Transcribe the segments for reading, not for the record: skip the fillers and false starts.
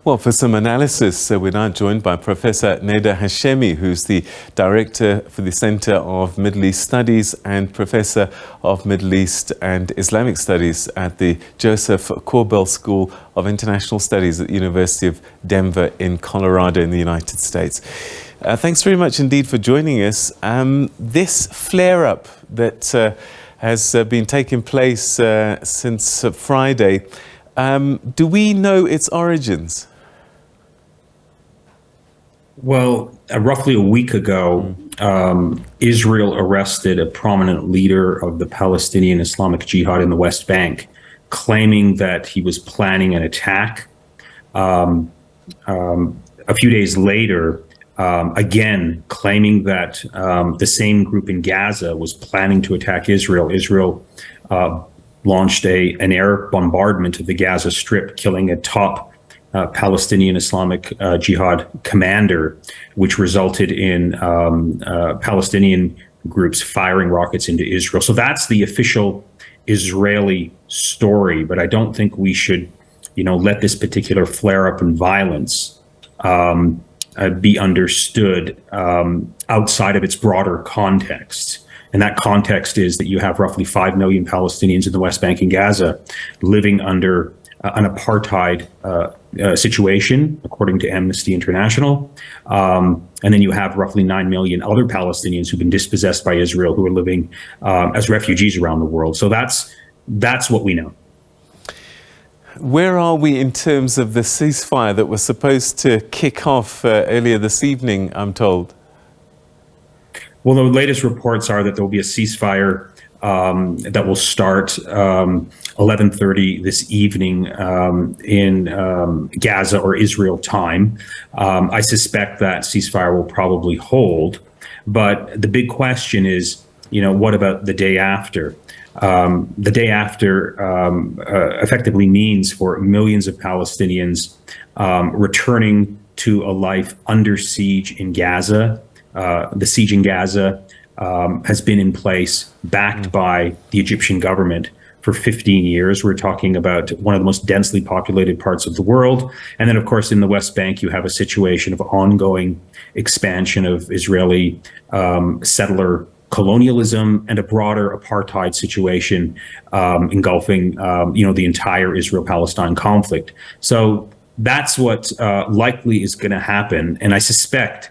Well, for some analysis, we're now joined by Professor Nader Hashemi, who's the Director for the Center of Middle East Studies and Professor of Middle East and Islamic Studies at the Josef Korbel School of International Studies at the University of Denver in Colorado in the United States. Thanks very much indeed for joining us. This flare-up that has been taking place since Friday, do we know its origins? Well, roughly a week ago, Israel arrested a prominent leader of the Palestinian Islamic Jihad in the West Bank, claiming that he was planning an attack. A few days later, again, claiming that the same group in Gaza was planning to attack Israel. Israel launched an air bombardment of the Gaza Strip, killing a top Palestinian Islamic Jihad commander, which resulted in Palestinian groups firing rockets into Israel. So that's the official Israeli story. But I don't think we should, let this particular flare-up in violence be understood outside of its broader context. And that context is that you have roughly 5 million Palestinians in the West Bank and Gaza living under an apartheid situation, according to Amnesty International. And then you have roughly 9 million other Palestinians who've been dispossessed by Israel, who are living as refugees around the world. So that's what we know. Where are we in terms of the ceasefire that was supposed to kick off earlier this evening, I'm told? Well, the latest reports are that there will be a ceasefire that will start 11:30 this evening in Gaza or Israel time. I suspect that ceasefire will probably hold. But the big question is, what about the day after? The day after effectively means for millions of Palestinians returning to a life under siege in Gaza. The siege in Gaza has been in place, backed by the Egyptian government for 15 years. We're talking about one of the most densely populated parts of the world. And then, of course, in the West Bank, you have a situation of ongoing expansion of Israeli settler colonialism and a broader apartheid situation engulfing, the entire Israel-Palestine conflict. So that's what likely is going to happen. And I suspect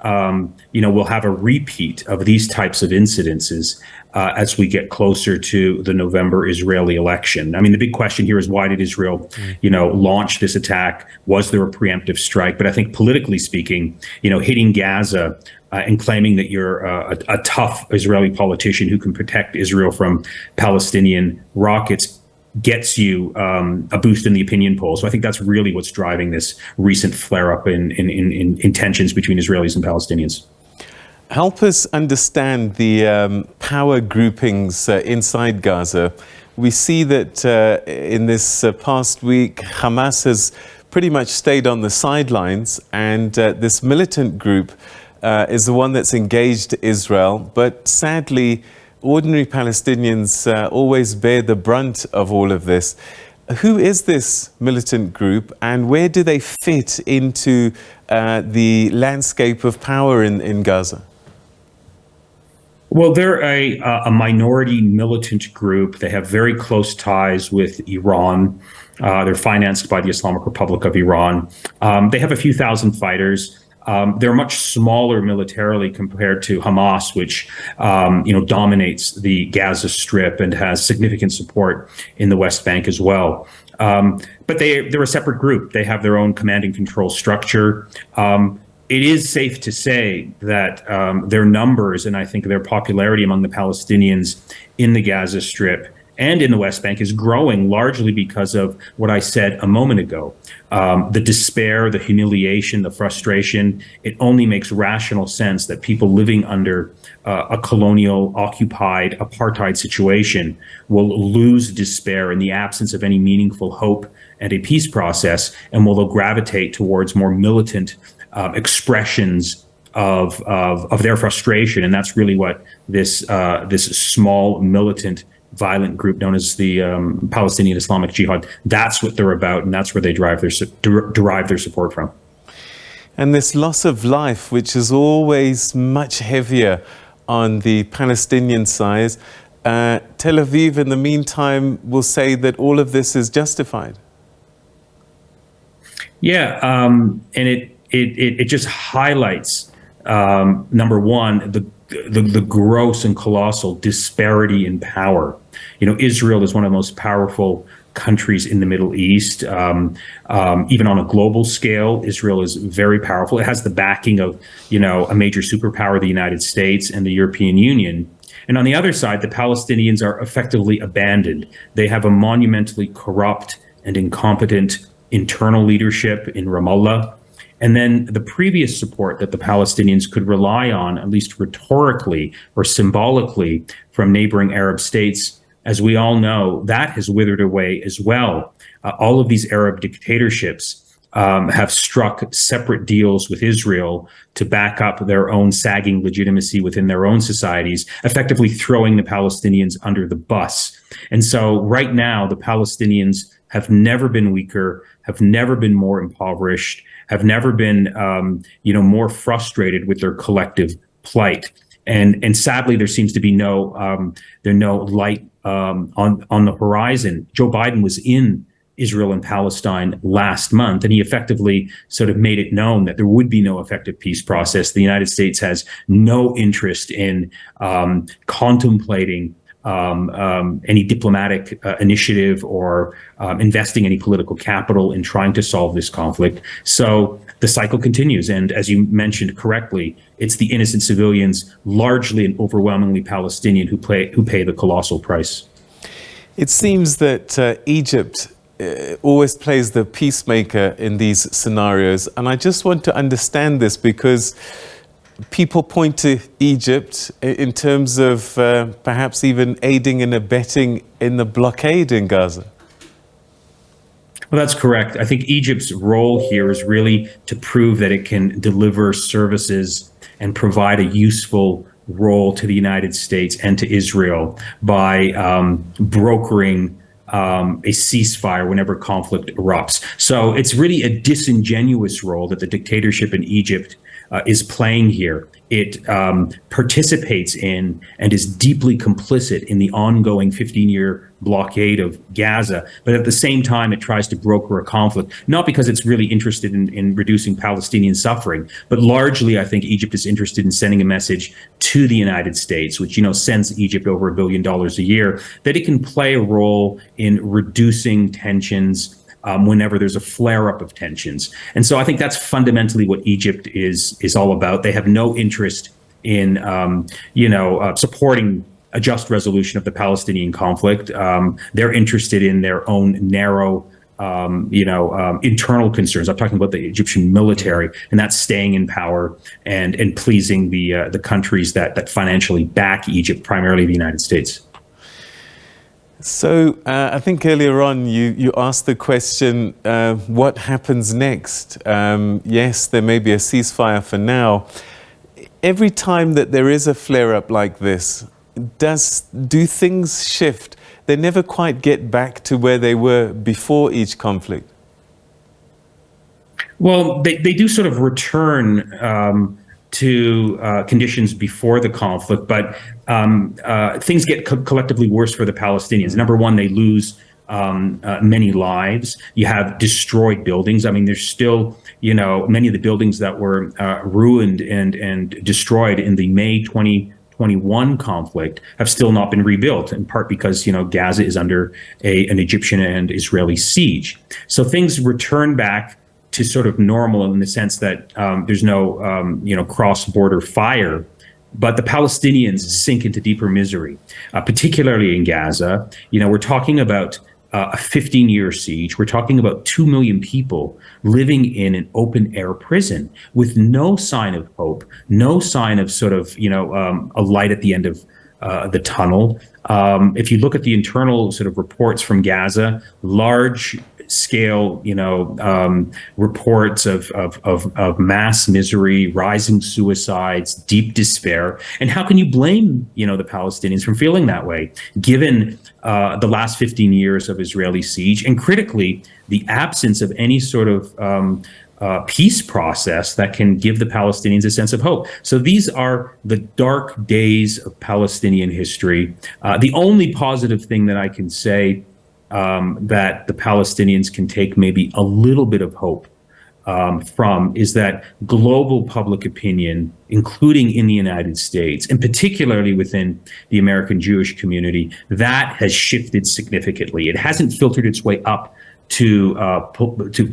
we'll have a repeat of these types of incidences as we get closer to the November Israeli election. I mean, the big question here is, why did Israel, launch this attack? Was there a preemptive strike? But I think politically speaking, hitting Gaza and claiming that you're a tough Israeli politician who can protect Israel from Palestinian rockets gets you a boost in the opinion poll. So I think that's really what's driving this recent flare-up in tensions between Israelis and Palestinians. Help us understand the power groupings inside Gaza. We see that in this past week, Hamas has pretty much stayed on the sidelines, and this militant group is the one that's engaged Israel. But sadly, ordinary Palestinians always bear the brunt of all of this. Who is this militant group, and where do they fit into the landscape of power in Gaza? Well, they're a minority militant group. They have very close ties with Iran. They're financed by the Islamic Republic of Iran. They have a few thousand fighters. They're much smaller militarily compared to Hamas, which dominates the Gaza Strip and has significant support in the West Bank as well. But they're a separate group. They have their own command and control structure. It is safe to say that their numbers and I think their popularity among the Palestinians in the Gaza Strip and in the West Bank is growing, largely because of what I said a moment ago. The despair, the humiliation, the frustration. It only makes rational sense that people living under a colonial, occupied, apartheid situation will lose despair in the absence of any meaningful hope and a peace process, and will gravitate towards more militant expressions of their frustration. And that's really what this small militant violent group known as the Palestinian Islamic Jihad. That's what they're about, and that's where they derive their support from. And this loss of life, which is always much heavier on the Palestinian side, Tel Aviv, in the meantime, will say that all of this is justified. Yeah, and it just highlights, number one, the gross and colossal disparity in power. Israel is one of the most powerful countries in the Middle East. Even on a global scale, Israel is very powerful. It has the backing of, a major superpower, the United States and the European Union. And on the other side, the Palestinians are effectively abandoned. They have a monumentally corrupt and incompetent internal leadership in Ramallah. And then the previous support that the Palestinians could rely on, at least rhetorically or symbolically, from neighboring Arab states, as we all know, that has withered away as well. All of these Arab dictatorships have struck separate deals with Israel to back up their own sagging legitimacy within their own societies, effectively throwing the Palestinians under the bus. And so right now, the Palestinians have never been weaker, have never been more impoverished, have never been more frustrated with their collective plight. And sadly, there seems to be no light on the horizon. Joe Biden was in Israel and Palestine last month, and he effectively sort of made it known that there would be no effective peace process. The United States has no interest in contemplating any diplomatic initiative or investing any political capital in trying to solve this conflict. So the cycle continues. And as you mentioned correctly, it's the innocent civilians, largely and overwhelmingly Palestinian, who pay the colossal price. It seems that Egypt always plays the peacemaker in these scenarios. And I just want to understand this because people point to Egypt in terms of perhaps even aiding and abetting in the blockade in Gaza. Well, that's correct. I think Egypt's role here is really to prove that it can deliver services and provide a useful role to the United States and to Israel by brokering a ceasefire whenever conflict erupts. So it's really a disingenuous role that the dictatorship in Egypt is playing here. It participates in and is deeply complicit in the ongoing 15-year blockade of Gaza. But at the same time, it tries to broker a conflict, not because it's really interested in reducing Palestinian suffering, but largely, I think Egypt is interested in sending a message to the United States, which, sends Egypt over $1 billion a year, that it can play a role in reducing tensions whenever there's a flare-up of tensions. And so I think that's fundamentally what Egypt is all about. They have no interest in, supporting a just resolution of the Palestinian conflict. They're interested in their own narrow, internal concerns. I'm talking about the Egyptian military, and that's staying in power and pleasing the countries that financially back Egypt, primarily the United States. So I think earlier on you asked the question, what happens next? Yes, there may be a ceasefire for now. Every time that there is a flare-up like this, do things shift? They never quite get back to where they were before each conflict. Well, they do sort of return to conditions before the conflict, but things get collectively worse for the Palestinians. Number one, they lose many lives. You have destroyed buildings. I mean, there's still, many of the buildings that were ruined and destroyed in the May 2021 conflict have still not been rebuilt, in part because, Gaza is under an Egyptian and Israeli siege. So things return back to sort of normal in the sense that there's no, cross-border fire, but the Palestinians sink into deeper misery, particularly in Gaza. We're talking about a 15-year siege. We're talking about 2 million people living in an open-air prison with no sign of hope, no sign of sort of, a light at the end of the tunnel. If you look at the internal sort of reports from Gaza, large scale, reports of mass misery, rising suicides, deep despair. And how can you blame, the Palestinians from feeling that way, given the last 15 years of Israeli siege, and critically, the absence of any sort of peace process that can give the Palestinians a sense of hope. So these are the dark days of Palestinian history. The only positive thing that I can say that the Palestinians can take maybe a little bit of hope from is that global public opinion, including in the United States, and particularly within the American Jewish community, that has shifted significantly. It hasn't filtered its way up to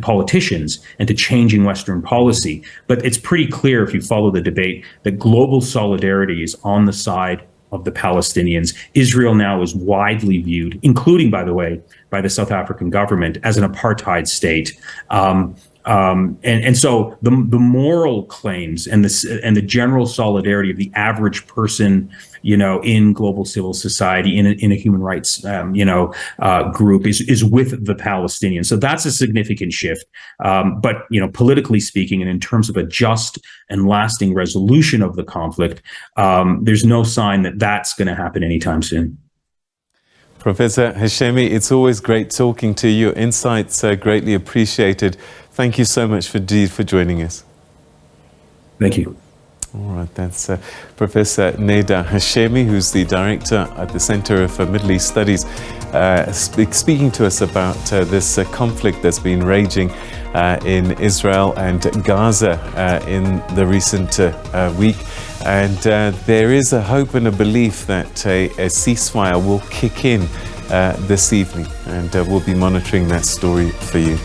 politicians and to changing Western policy. But it's pretty clear, if you follow the debate, that global solidarity is on the side of the Palestinians. Israel now is widely viewed, including, by the way, by the South African government, as an apartheid state. And so the moral claims and the general solidarity of the average person, in global civil society, in a human rights, group is with the Palestinians. So that's a significant shift. But, politically speaking, and in terms of a just and lasting resolution of the conflict, there's no sign that that's going to happen anytime soon. Professor Hashemi, it's always great talking to you. Your insights are greatly appreciated. Thank you so much for joining us. Thank you. All right, that's Professor Nader Hashemi, who's the director at the Center for Middle East Studies, speaking to us about this conflict that's been raging in Israel and Gaza in the recent week. And there is a hope and a belief that a ceasefire will kick in this evening, and we'll be monitoring that story for you.